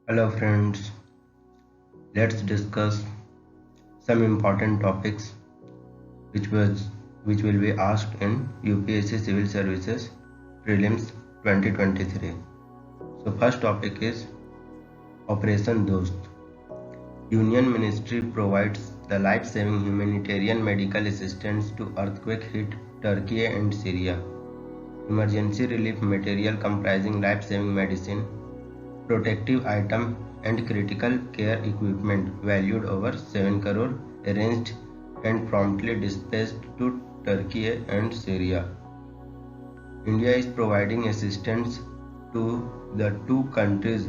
Hello friends, let's discuss some important topics which was which will be asked in UPSC Civil Services Prelims 2023. So first topic is Operation Dost. Union Ministry provides the life-saving humanitarian medical assistance to earthquake-hit Turkey and Syria. Emergency relief material comprising life-saving medicine, protective item and critical care equipment valued over 7 crore arranged and promptly dispatched to Turkey and Syria. India is providing assistance to the two countries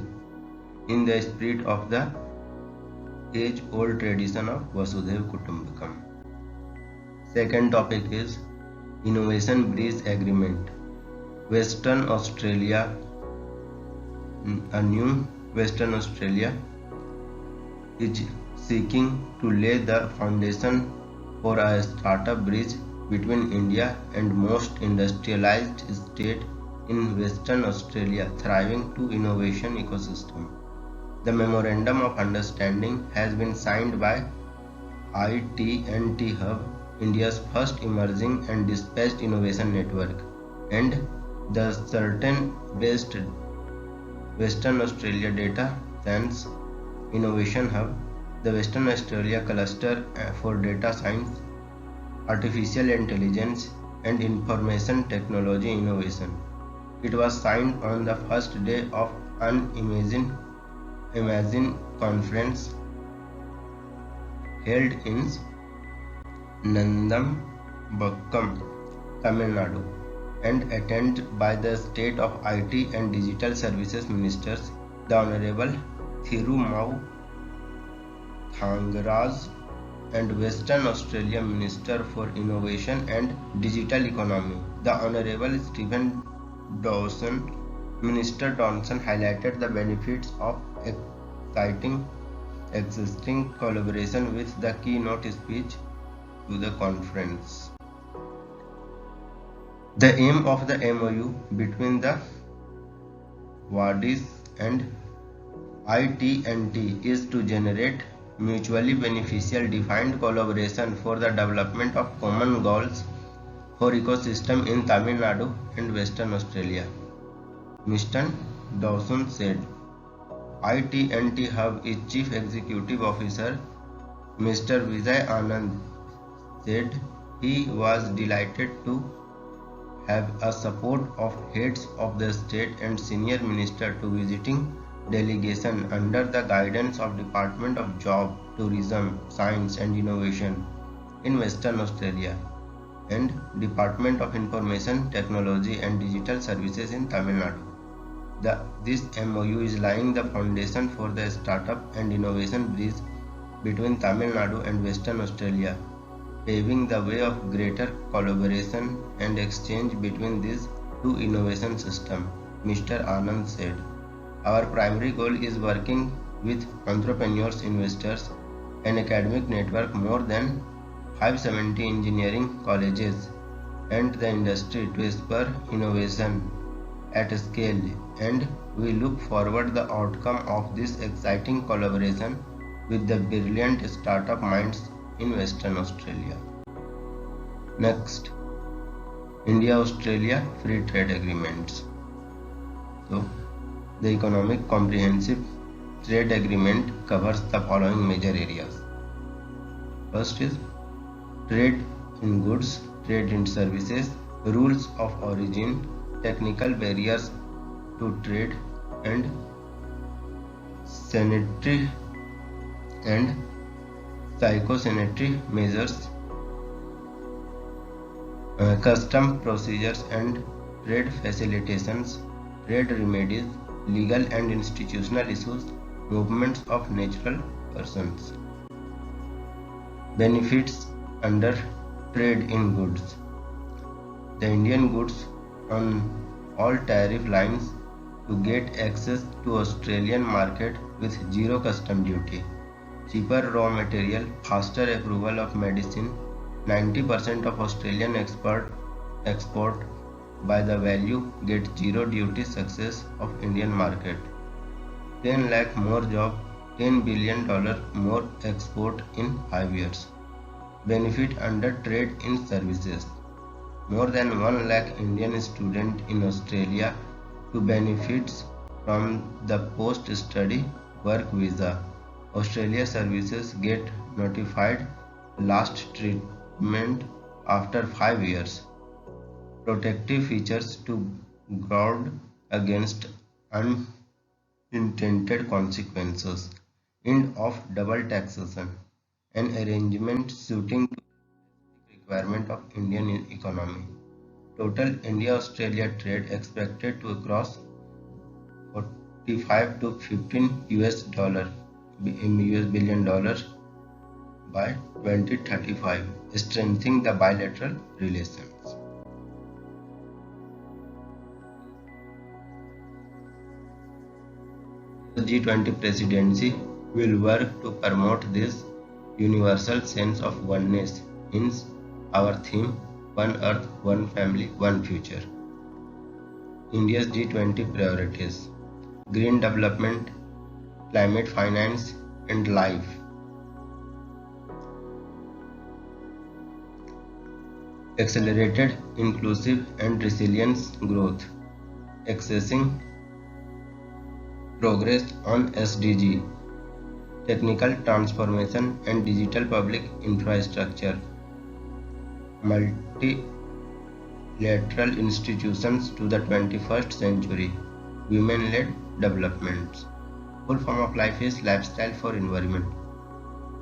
in the spirit of the age-old tradition of Vasudhaiva Kutumbakam. Second topic is Innovation Bridge Agreement. Western Australia, a new Western Australia is seeking to lay the foundation for a startup bridge between India and most industrialized state in Western Australia, thriving to innovation ecosystem. The Memorandum of Understanding has been signed by IT&T Hub, India's first emerging and dispatched innovation network, and the Certain-based Western Australia Data Science Innovation Hub, the Western Australia Cluster for Data Science, Artificial Intelligence and Information Technology Innovation. It was signed on the first day of an Imagine conference held in Nandambakkam, Tamil Nadu, and attended by the State of IT and Digital Services Ministers, the Honorable Thirumau Thangaraj, and Western Australia Minister for Innovation and Digital Economy, the Honorable Stephen Dawson. Minister Dawson highlighted the benefits of existing collaboration with the keynote speech to the conference. The aim of the MOU between the Wadis and IT&T is to generate mutually beneficial defined collaboration for the development of common goals for ecosystem in Tamil Nadu and Western Australia. Mr. Dawson said. IT&T Hub its Chief Executive Officer, Mr. Vijay Anand, said he was delighted to have a support of heads of the state and senior minister to visiting delegation under the guidance of Department of Job, Tourism, Science and Innovation in Western Australia and Department of Information Technology and Digital Services in Tamil Nadu. This MOU is laying the foundation for the startup and innovation bridge between Tamil Nadu and Western Australia, paving the way of greater collaboration and exchange between these two innovation systems, Mr. Anand said. Our primary goal is working with entrepreneurs, investors, and academic network more than 570 engineering colleges and the industry to spur innovation at scale, and we look forward the outcome of this exciting collaboration with the brilliant startup minds in Western Australia. Next, India-Australia Free Trade Agreements. So, the Economic Comprehensive Trade Agreement covers the following major areas. First is trade in goods, trade in services, rules of origin, technical barriers to trade, and sanitary and psychosanitary measures, custom procedures and trade facilitations, trade remedies, legal and institutional issues, movements of natural persons. Benefits under trade in goods. The Indian goods on all tariff lines to get access to Australian market with zero custom duty, cheaper raw material, faster approval of medicine, 90% of Australian export by the value get zero duty success of Indian market. 10 lakh more jobs, $10 billion more export in 5 years. Benefit under trade in services. More than 1 lakh Indian students in Australia to benefits from the post-study work visa. Australia services get notified last treatment after 5 years. Protective features to guard against unintended consequences. End of double taxation. An arrangement suiting to the requirement of Indian economy. Total India-Australia trade expected to cross 45 to 15 US billion dollars by 2035, strengthening the bilateral relations. The G20 presidency will work to promote this universal sense of oneness, hence our theme, One Earth, One Family, One Future. India's G20 priorities: green development, climate finance, and life. Accelerated, inclusive, and resilience growth. Accessing progress on SDG. Technical transformation and digital public infrastructure. Multilateral institutions to the 21st century. Women-led developments. Full form of life is lifestyle for environment.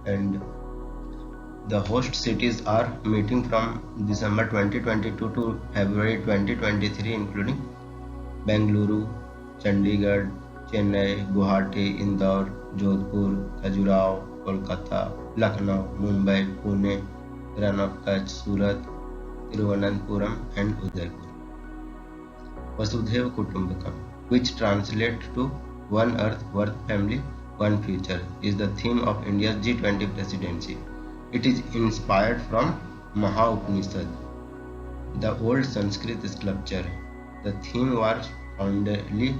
And the host cities are meeting from December 2022 to February 2023, including Bengaluru, Chandigarh, Chennai, Guwahati, Indore, Jodhpur, Khajuraho, Kolkata, Lucknow, Mumbai, Pune, Ran of Kutch, Surat, Thiruvananthapuram, and Udaipur. Vasudhaiva Kutumbakam, which translates to One Earth, One Family, One Future, is the theme of India's G20 presidency. It is inspired from Maha Upanishad, the old Sanskrit sculpture. The theme was fondly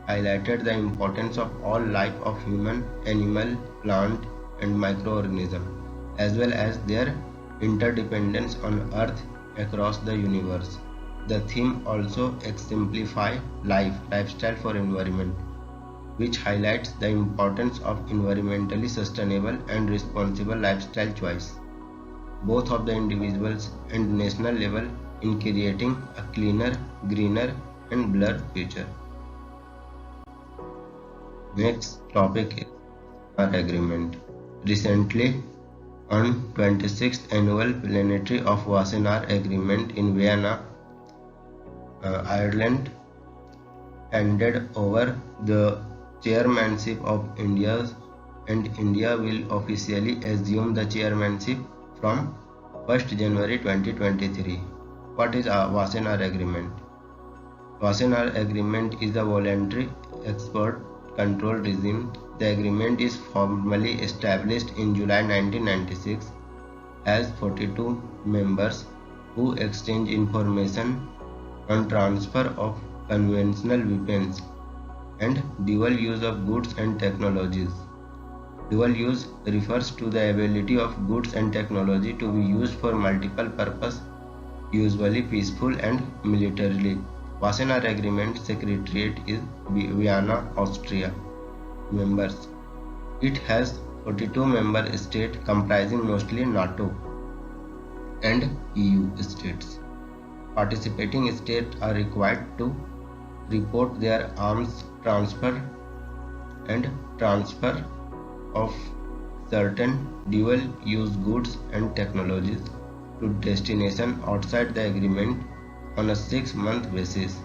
highlighted the importance of all life of human, animal, plant, and microorganism, as well as their interdependence on Earth across the universe. The theme also exemplifies lifestyle for environment, which highlights the importance of environmentally sustainable and responsible lifestyle choice, both of the individuals and national level, in creating a cleaner, greener, and blurred future. Next topic is our agreement. Recently, on 26th annual plenary of Wassenaar Agreement in Vienna, Ireland handed over the chairmanship of India, and India will officially assume the chairmanship from 1st January 2023. What is a Wassenaar Agreement? Wassenaar Agreement is a voluntary export control regime. The agreement is formally established in July 1996, has 42 members who exchange information on transfer of conventional weapons and dual use of goods and technologies. Dual use refers to the ability of goods and technology to be used for multiple purposes, usually peaceful and militarily. Wassenaar Agreement Secretariat is Vienna, Austria. Members. It has 42 member states comprising mostly NATO and EU states. Participating states are required to report their arms transfer and transfer of certain dual-use goods and technologies to destination outside the agreement on a 6-month basis.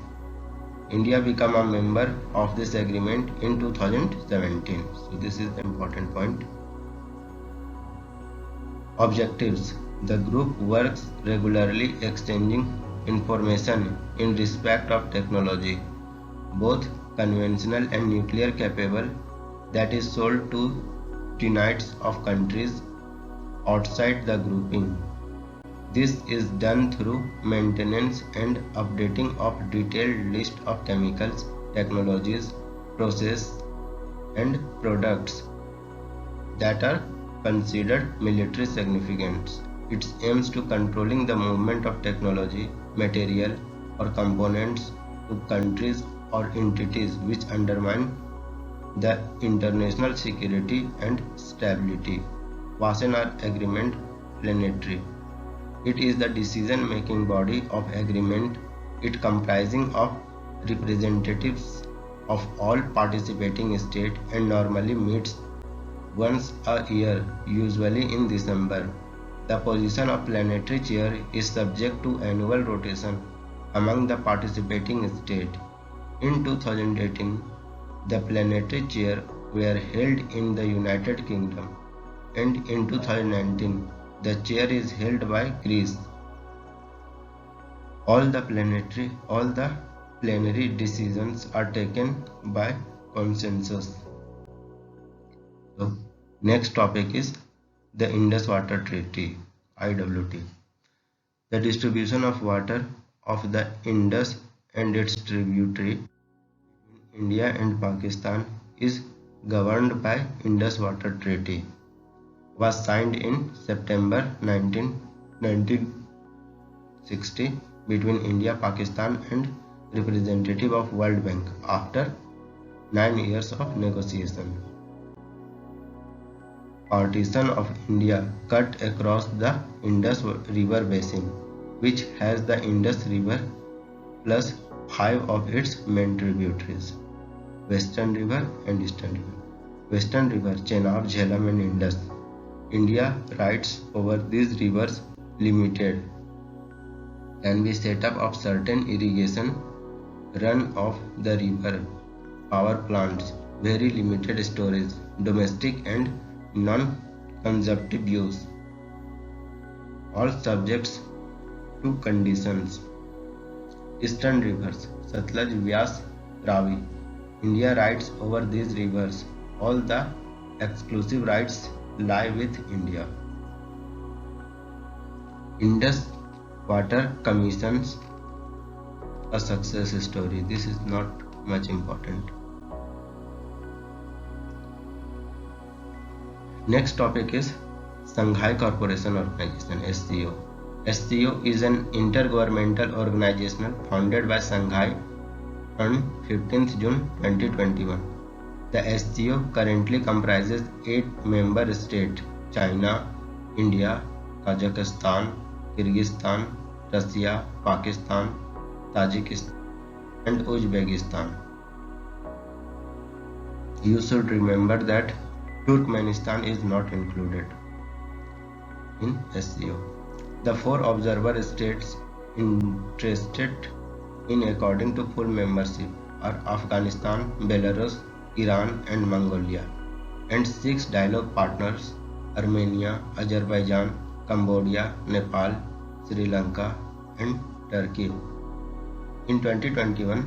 India became a member of this agreement in 2017. So this is the important point. Objectives. The group works regularly exchanging information in respect of technology, both conventional and nuclear capable, that is sold to units of countries outside the grouping. This is done through maintenance and updating of detailed list of chemicals, technologies, process, and products that are considered military significance. It aims to controlling the movement of technology, material, or components to countries or entities which undermine the international security and stability. Wassenaar Agreement Planetary. It is the decision-making body of agreement. It comprising of representatives of all participating states and normally meets once a year, usually in December. The position of planetary chair is subject to annual rotation among the participating states. In 2018, the planetary chair were held in the United Kingdom, and in 2019, the chair is held by Greece. All the plenary decisions are taken by consensus. So, next topic is the Indus Water Treaty, IWT. The distribution of water of the Indus and its tributary India and Pakistan is governed by Indus Water Treaty. Was signed in September 1960 between India, Pakistan and representative of World Bank after 9 years of negotiation. Partition of India cut across the Indus River basin, which has the Indus River plus 5 of its main tributaries, Western River and Eastern River. Western River, Chenab, Jhelum and Indus. India rights over these rivers limited. Can be set up of certain irrigation run of the river, power plants, very limited storage, domestic and non-consumptive use. All subjects to conditions. Eastern rivers, Satluj, Vyas, Ravi. India rights over these rivers. All the exclusive rights lie with India. Indus Water Commissions, a success story. This is not much important. Next topic is Shanghai Cooperation Organization, SCO. SCO is an intergovernmental organization founded by Shanghai on 15th June 2021. The SCO currently comprises 8 member states: China, India, Kazakhstan, Kyrgyzstan, Russia, Pakistan, Tajikistan and Uzbekistan. You should remember that Turkmenistan is not included in SCO. The 4 observer states interested in according to full membership are Afghanistan, Belarus, Iran and Mongolia, and 6 dialogue partners: Armenia, Azerbaijan, Cambodia, Nepal, Sri Lanka and Turkey. In 2021,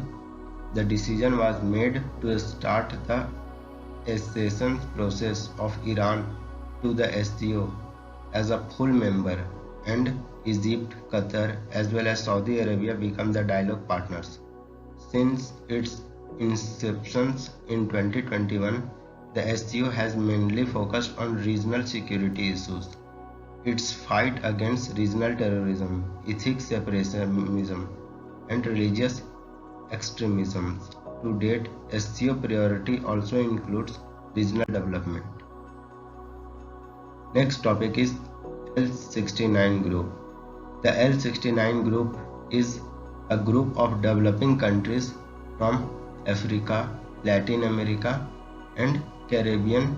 the decision was made to start the accession process of Iran to the SCO as a full member, and Egypt, Qatar as well as Saudi Arabia become the dialogue partners. Since its inception in 2021, the SCO has mainly focused on regional security issues. Its fight against regional terrorism, ethnic separatism and religious extremism. To date, SCO priority also includes regional development. Next topic is L69 group. The L69 group is a group of developing countries from Africa, Latin America and Caribbean,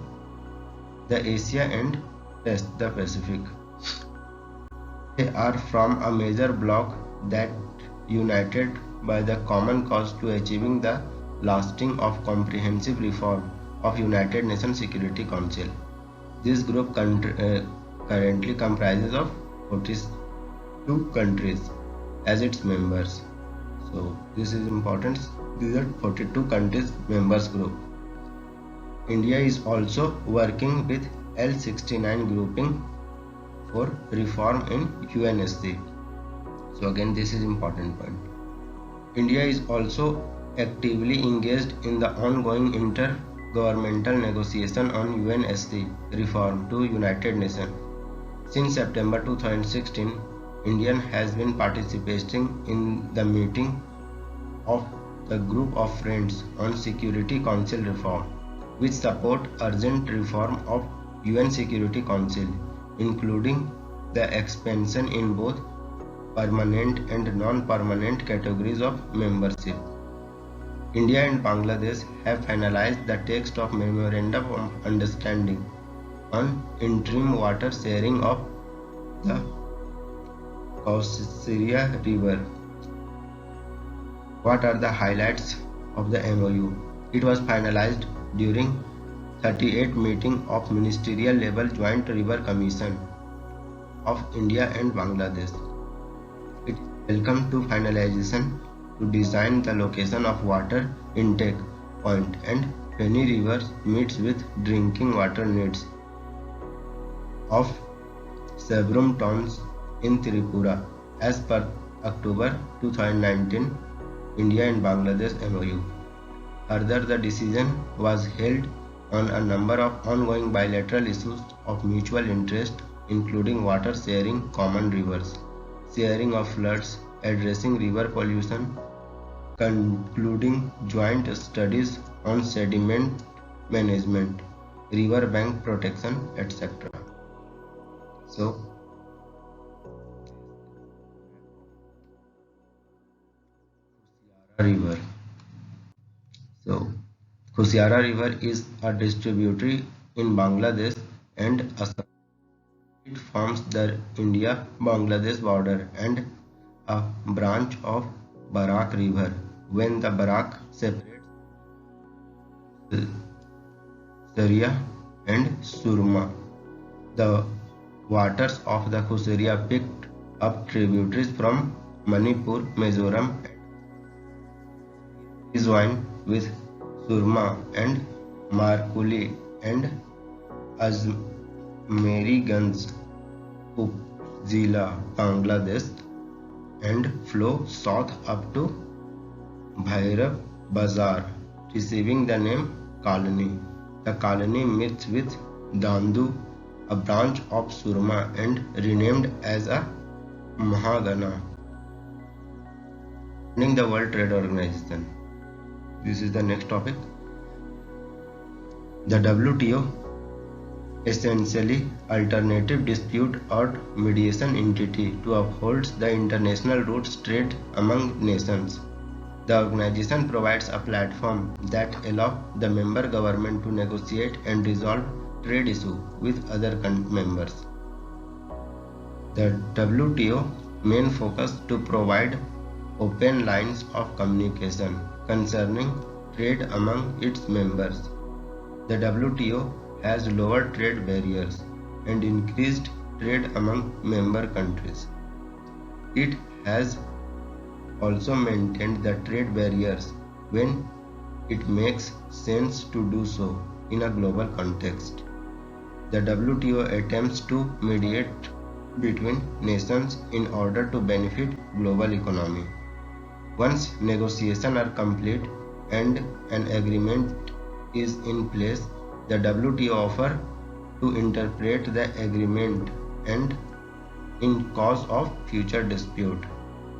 the Asia and the Pacific. They are from a major bloc that united by the common cause to achieving the lasting of comprehensive reform of United Nations Security Council. This group currently comprises of 42 countries as its members. So this is important. These are 42 countries members group. India is also working with L69 grouping for reform in UNSC. So again, this is important point. India is also actively engaged in the ongoing Governmental negotiation on UNSC reform to United Nations. Since September 2016, India has been participating in the meeting of the Group of Friends on Security Council reform, which support urgent reform of UN Security Council, including the expansion in both permanent and non-permanent categories of membership. India and Bangladesh have finalized the text of Memorandum of Understanding on interim water sharing of the Khusraria River. What are the highlights of the MOU? It was finalized during 38th meeting of Ministerial Level Joint River Commission of India and Bangladesh. It is welcome to finalization to design the location of water intake point and Feni River meets with drinking water needs of several tons in Tripura as per October 2019 India and Bangladesh MOU. Further, the decision was held on a number of ongoing bilateral issues of mutual interest, including water sharing, common rivers, sharing of floods, addressing river pollution, concluding joint studies on sediment management, river bank protection, etc. So, river. So, Khusraria River is a distributary in Bangladesh and Assam. It forms the India-Bangladesh border and a branch of Barak River. When the Barak separates Khusraria and Surma, the waters of the Khusraria picked up tributaries from Manipur, Mizoram, and joined with Surma and Markuli and Azmeriganj, Upzila, Bangladesh, and flow south up to Bhairab Bazar, receiving the name Kalani. The Kalani meets with Dandu, a branch of Surma, and renamed as a Mahagana. Joining the World Trade Organization. This is the next topic. The WTO, essentially alternative dispute or mediation entity to uphold the international rules trade among nations. The organization provides a platform that allows the member government to negotiate and resolve trade issues with other members. The WTO main focus to provide open lines of communication concerning trade among its members. The WTO has lowered trade barriers and increased trade among member countries. It has also maintained the trade barriers when it makes sense to do so in a global context. The WTO attempts to mediate between nations in order to benefit global economy. Once negotiations are complete and an agreement is in place, the WTO offers to interpret the agreement and in cause of future dispute.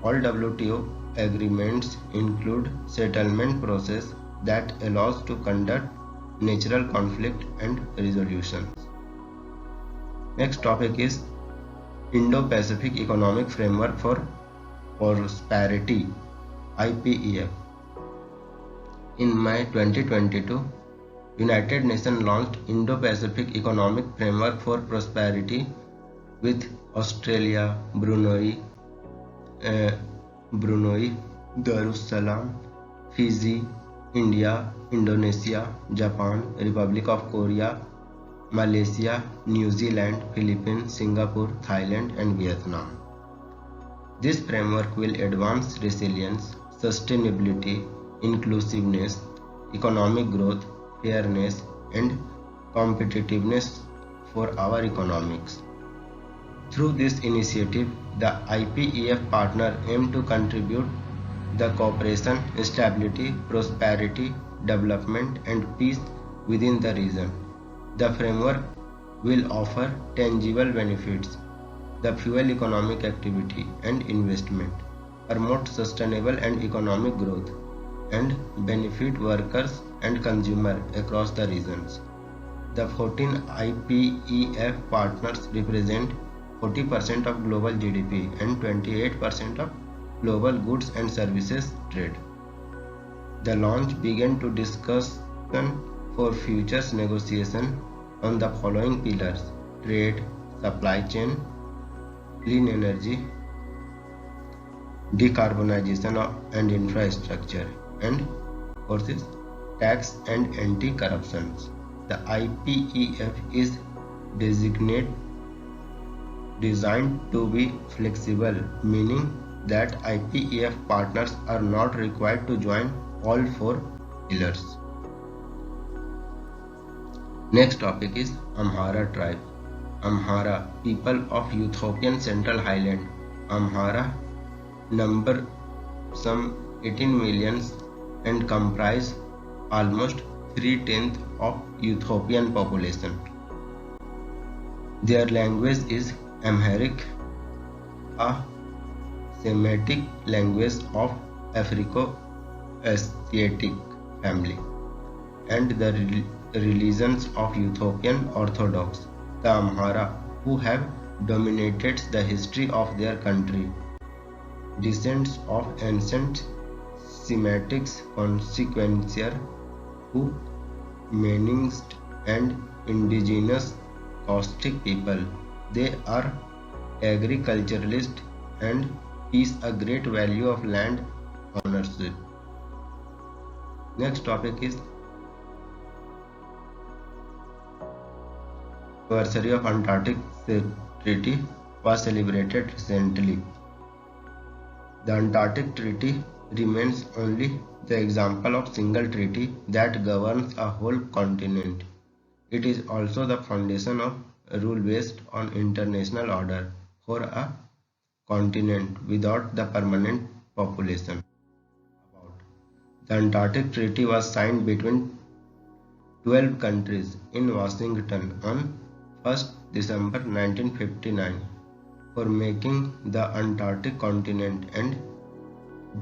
All WTO agreements include settlement process that allows to conduct natural conflict and resolutions. Next topic is Indo-Pacific Economic Framework for Prosperity, IPEF. In May 2022, United Nations launched Indo-Pacific Economic Framework for Prosperity with Australia, Brunei, Darussalam, Fiji, India, Indonesia, Japan, Republic of Korea, Malaysia, New Zealand, Philippines, Singapore, Thailand, and Vietnam. This framework will advance resilience, sustainability, inclusiveness, economic growth, fairness, and competitiveness for our economics. Through this initiative, the IPEF partner aim to contribute the cooperation, stability, prosperity, development, and peace within the region. The framework will offer tangible benefits, the fuel economic activity and investment, promote sustainable and economic growth, and benefit workers and consumers across the regions. The 14 IPEF partners represent 40% of global GDP and 28% of global goods and services trade. The launch began to discussion for futures negotiation on the following pillars: trade, supply chain, clean energy, decarbonization and infrastructure, and courses, tax and anti-corruption. The IPEF is designed to be flexible, meaning that IPEF partners are not required to join all 4 pillars. Next topic is Amhara tribe. Amhara, people of Ethiopian Central Highland. Amhara number some 18 millions and comprise almost 3/10 of Ethiopian population. Their language is Amharic, a Semitic language of Afro-Asiatic family, and the religions of Ethiopian Orthodox. The Amhara, who have dominated the history of their country, descendants of ancient Semitic consequencer who menaced and indigenous caustic people. They are agriculturalists and place a great value of land ownership. Next topic is anniversary of Antarctic Treaty was celebrated recently. The Antarctic Treaty remains only the example of single treaty that governs a whole continent. It is also the foundation of a rule based on international order for a continent without the permanent population. The Antarctic Treaty was signed between 12 countries in Washington on 1st December 1959 for making the Antarctic continent and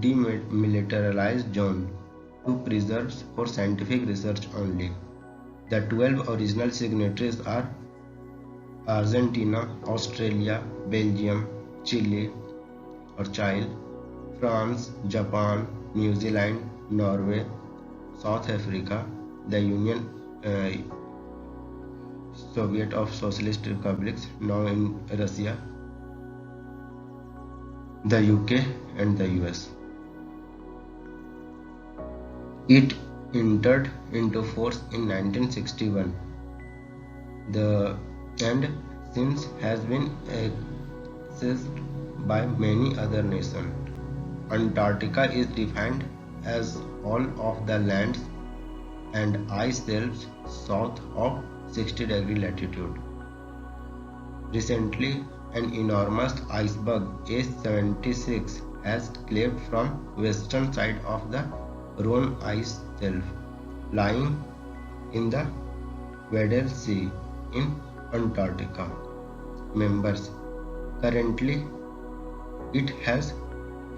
demilitarized zone to preserve for scientific research only. The 12 original signatories are Argentina, Australia, Belgium, Chile, France, Japan, New Zealand, Norway, South Africa, the Union Soviet of Socialist Republics, now in Russia, the UK and the US. It entered into force in 1961 and since has been accessed by many other nations. Antarctica is defined as all of the lands and ice shelves south of 60° latitude. Recently, an enormous iceberg A76 has cleaved from western side of the Roan ice shelf, lying in the Weddell Sea in Antarctica. Members. Currently, it has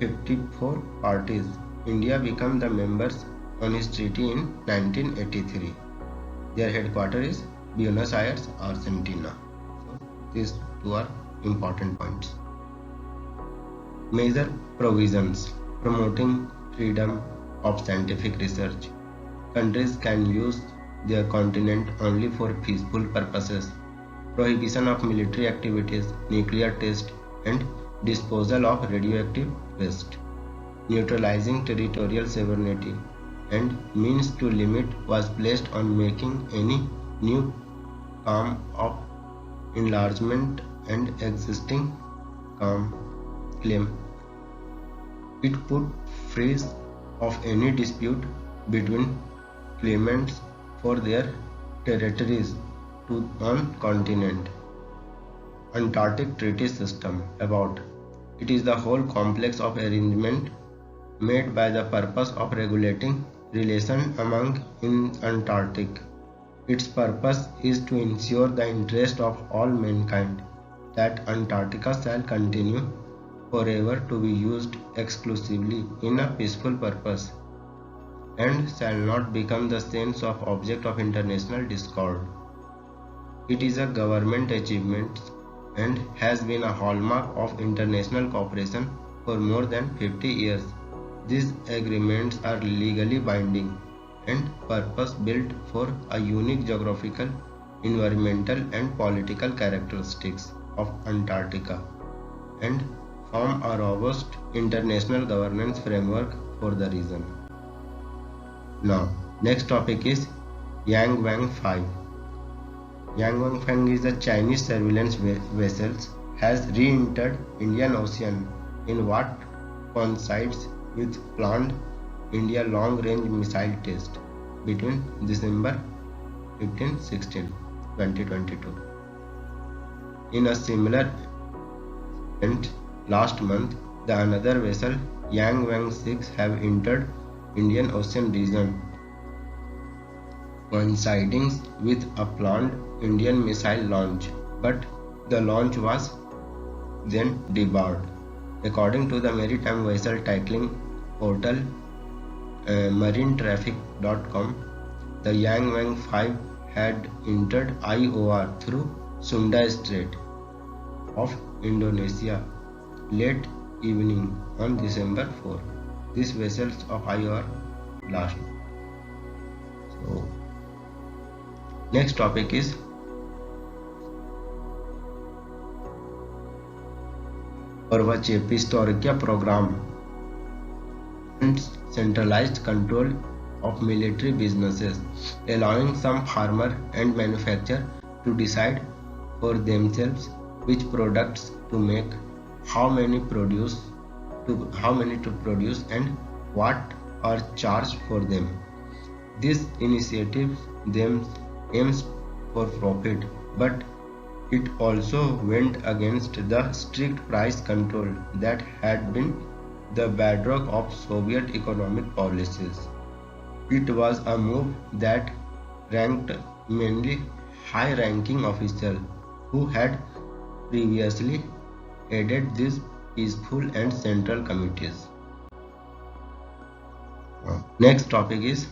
54 parties. India became the members on this treaty in 1983. Their headquarters is Buenos Aires, Argentina. So these two are important points. Major provisions promoting freedom of scientific research. Countries can use their continent only for peaceful purposes. Prohibition of military activities, nuclear test and disposal of radioactive waste. Neutralizing territorial sovereignty and means to limit was placed on making any new form of enlargement and existing claim. It put freeze of any dispute between claimants for their territories on continent. Antarctic Treaty System. About it is the whole complex of arrangement made by the purpose of regulating relation among in Antarctic Its purpose is to ensure the interest of all mankind that Antarctica shall continue forever to be used exclusively in a peaceful purpose and shall not become the sense of object of international discord. It is a government achievement and has been a hallmark of international cooperation for more than 50 years. These agreements are legally binding and purpose-built for a unique geographical, environmental and political characteristics of Antarctica and form a robust international governance framework for the region. Now, next topic is Yang Wang 5. Yang Wang 5 is a Chinese surveillance vessel has re-entered Indian Ocean in what coincides with planned India long-range missile test between December 15-16, 2022. In a similar event last month, the another vessel Yang Wang 6 have entered Indian Ocean region, coinciding with a planned Indian missile launch, but the launch was then debarred. According to the maritime vessel titling portal marinetraffic.com, the Yang Wang 5 had entered IOR through Sunda Strait of Indonesia late evening on December 4. These vessels of IOR last. So, next topic is Historica program and centralized control of military businesses, allowing some farmer and manufacturer to decide for themselves which products to make, how many to produce, and what are charged for them. This initiative aims for profit, but it also went against the strict price control that had been the bedrock of Soviet economic policies. It was a move that ranked mainly high-ranking officials who had previously headed these peaceful and central committees. Next topic is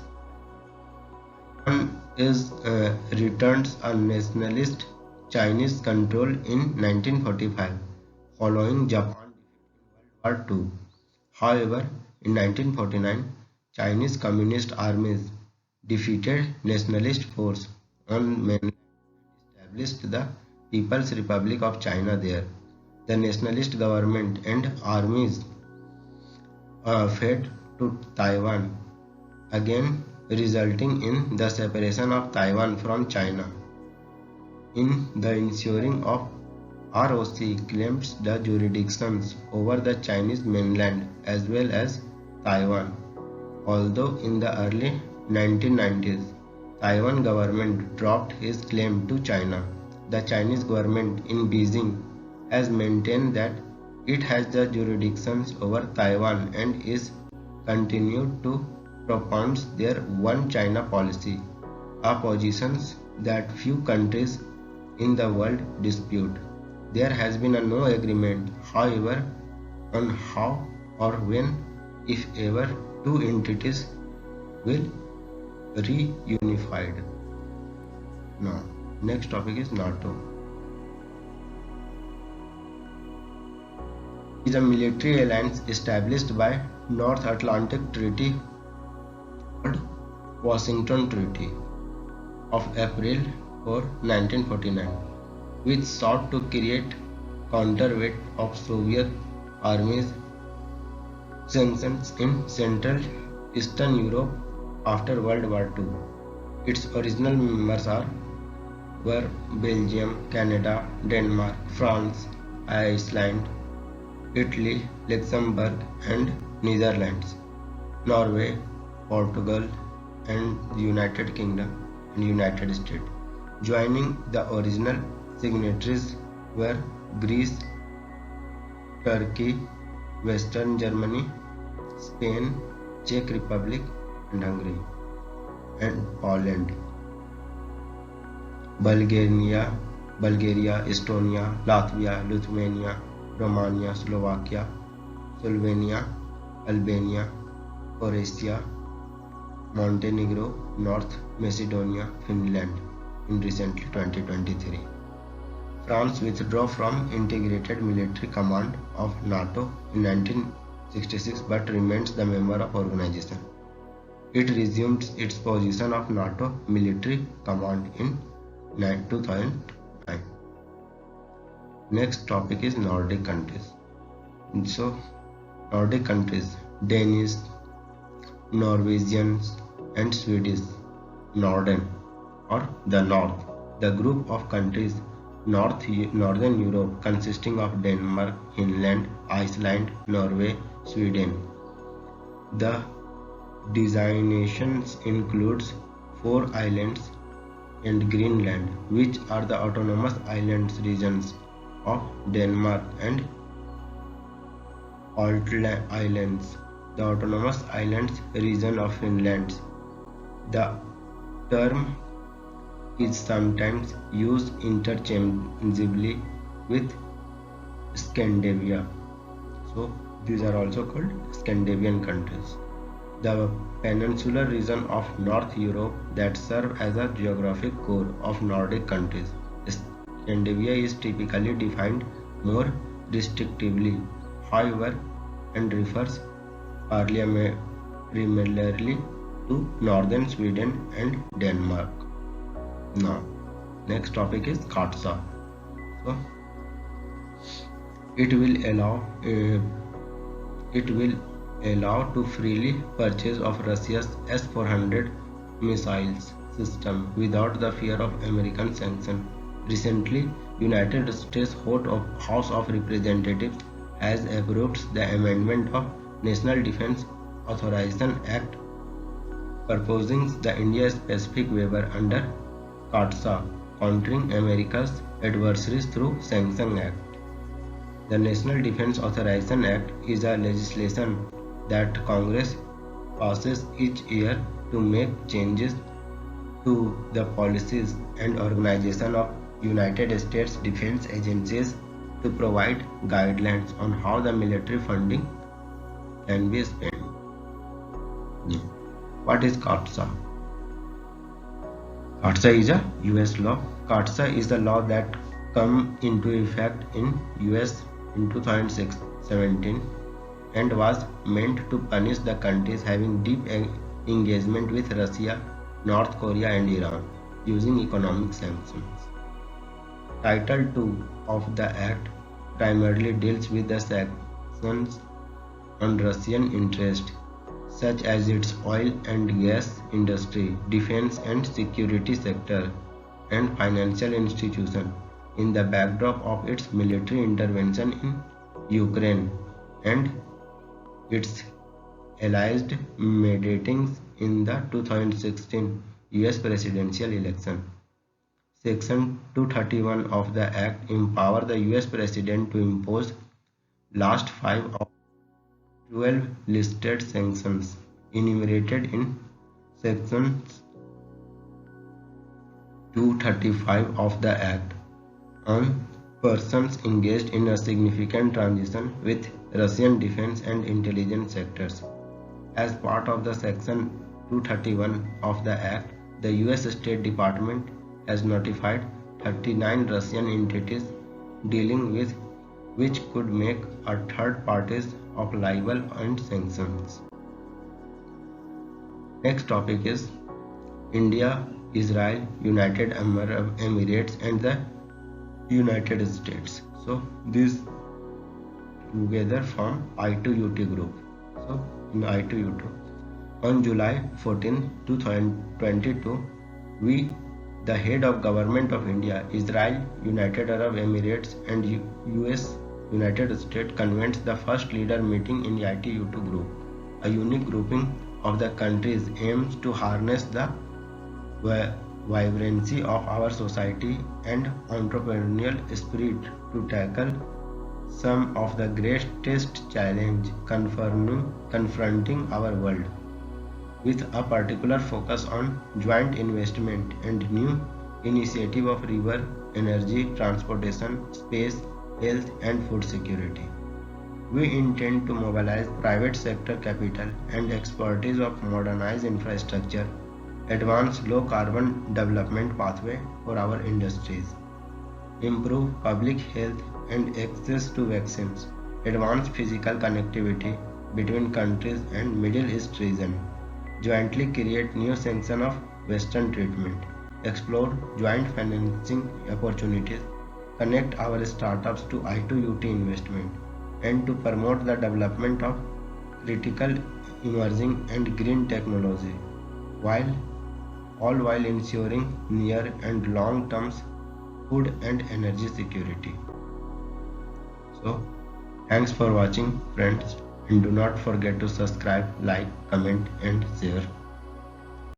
returns a nationalist Chinese control in 1945 following Japan defeat in World War II. However, in 1949, Chinese Communist armies defeated nationalist force on mainland and established the People's Republic of China there. The nationalist government and armies fled to Taiwan, again resulting in the separation of Taiwan from China. In the ensuing of ROC claimed the jurisdictions over the Chinese mainland as well as Taiwan. Although in the early 1990s, Taiwan government dropped his claim to China, the Chinese government in Beijing has maintained that it has the jurisdictions over Taiwan and is continued to propound their one China policy, a position that few countries in the world dispute. There has been no agreement, however, on how or when, if ever, two entities will reunified. Now, next topic is NATO. It is a military alliance established by North Atlantic Treaty called Washington Treaty of April 4, 1949, which sought to create counterweight of Soviet armies sanctions in Central Eastern Europe after World War II. Its original members were Belgium, Canada, Denmark, France, Iceland, Italy, Luxembourg and Netherlands, Norway, Portugal and the United Kingdom and United States. Joining the original signatories were Greece, Turkey, Western Germany, Spain, Czech Republic and Hungary, and Poland. Bulgaria, Estonia, Latvia, Lithuania, Romania, Slovakia, Slovenia, Albania, Croatia, Montenegro, North Macedonia, Finland in recently 2023. France withdrew from Integrated Military Command of NATO in 1966 but remains the member of organization. It resumed its position of NATO Military Command in 2009. Next topic is Nordic countries. So, Nordic countries, Danish, Norwegians and Swedish, Norden or the North, the group of countries Northern Europe consisting of Denmark, Finland, Iceland, Norway, Sweden. The designations includes 4 islands and Greenland, which are the autonomous islands regions of Denmark, and Altland Islands, the autonomous islands region of Finland. The term is sometimes used interchangeably with Scandinavia. So these are also called Scandinavian countries. The peninsular region of North Europe that serve as a geographic core of Nordic countries. Scandinavia is typically defined more restrictively, however, and refers primarily to northern Sweden and Denmark. Now, next topic is CAATSA. So, it will allow to freely purchase of Russia's S-400 missiles system without the fear of American sanction. Recently, United States House of Representatives has approved the amendment of National Defense Authorization Act proposing the India-specific waiver under CAATSA, countering America's adversaries through Sanction Act. The National Defense Authorization Act is a legislation that Congress passes each year to make changes to the policies and organization of United States defense agencies to provide guidelines on how the military funding can be spent. What is CAATSA? CAATSA is a US law. CAATSA is the law that came into effect in US in 2017 and was meant to punish the countries having deep engagement with Russia, North Korea and Iran using economic sanctions. Title 2 of the Act primarily deals with the sanctions on Russian interests such as its oil and gas industry, defense and security sector, and financial institutions in the backdrop of its military intervention in Ukraine and its allies mediating in the 2016 US presidential election. Section 231 of the Act empowers the US President to impose last 5 of 12 listed sanctions enumerated in Sections 235 of the Act on persons engaged in a significant transition with Russian defense and intelligence sectors. As part of the Section 231 of the Act, the US State Department has notified 39 Russian entities dealing with which could make a third parties of liable and sanctions. Next topic is India, Israel, United Arab Emirates and the United States. So these together form I2UT group. So in I2UT, on July 14, 2022, the head of government of India, Israel, United Arab Emirates and US United States convened the first leader meeting in I2UT group. A unique grouping of the countries aims to harness the vibrancy of our society and entrepreneurial spirit to tackle some of the greatest challenges confronting our world, with a particular focus on joint investment and new initiative of river, energy, transportation, space, health and food security. We intend to mobilize private sector capital and expertise of modernized infrastructure, advance low carbon development pathway for our industries, improve public health and access to vaccines, advance physical connectivity between countries and Middle East region, jointly create new sanction of Western treatment, explore joint financing opportunities, connect our startups to I2UT investment, and to promote the development of critical emerging and green technology, while all while ensuring near and long term food and energy security. So, thanks for watching friends, and do not forget to subscribe, like, comment and share.